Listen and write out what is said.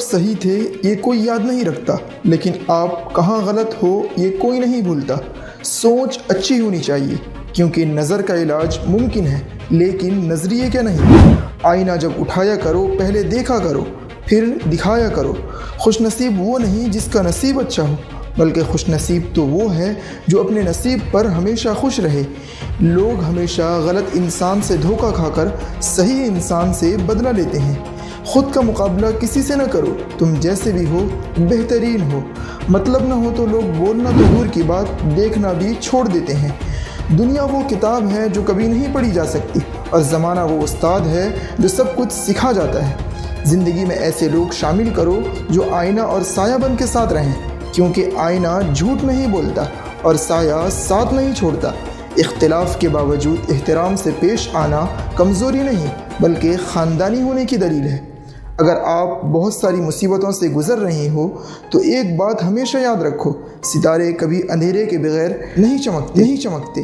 صحیح تھے یہ کوئی یاد نہیں رکھتا، لیکن آپ کہاں غلط ہو یہ کوئی نہیں بھولتا۔ سوچ اچھی ہونی چاہیے، کیونکہ نظر کا علاج ممکن ہے لیکن نظریے کا نہیں۔ آئینہ جب اٹھایا کرو پہلے دیکھا کرو پھر دکھایا کرو۔ خوش نصیب وہ نہیں جس کا نصیب اچھا ہو، بلکہ خوش نصیب تو وہ ہے جو اپنے نصیب پر ہمیشہ خوش رہے۔ لوگ ہمیشہ غلط انسان سے دھوکہ کھا کر صحیح انسان سے بدلہ لیتے ہیں۔ خود کا مقابلہ کسی سے نہ کرو، تم جیسے بھی ہو بہترین ہو۔ مطلب نہ ہو تو لوگ بولنا تو دور کی بات دیکھنا بھی چھوڑ دیتے ہیں۔ دنیا وہ کتاب ہے جو کبھی نہیں پڑھی جا سکتی، اور زمانہ وہ استاد ہے جو سب کچھ سکھا جاتا ہے۔ زندگی میں ایسے لوگ شامل کرو جو آئینہ اور سایہ بن کے ساتھ رہیں، کیونکہ آئینہ جھوٹ نہیں بولتا اور سایہ ساتھ نہیں چھوڑتا۔ اختلاف کے باوجود احترام سے پیش آنا کمزوری نہیں بلکہ خاندانی ہونے کی دلیل ہے۔ اگر آپ بہت ساری مصیبتوں سے گزر رہے ہو تو ایک بات ہمیشہ یاد رکھو، ستارے کبھی اندھیرے کے بغیر نہیں چمکتے۔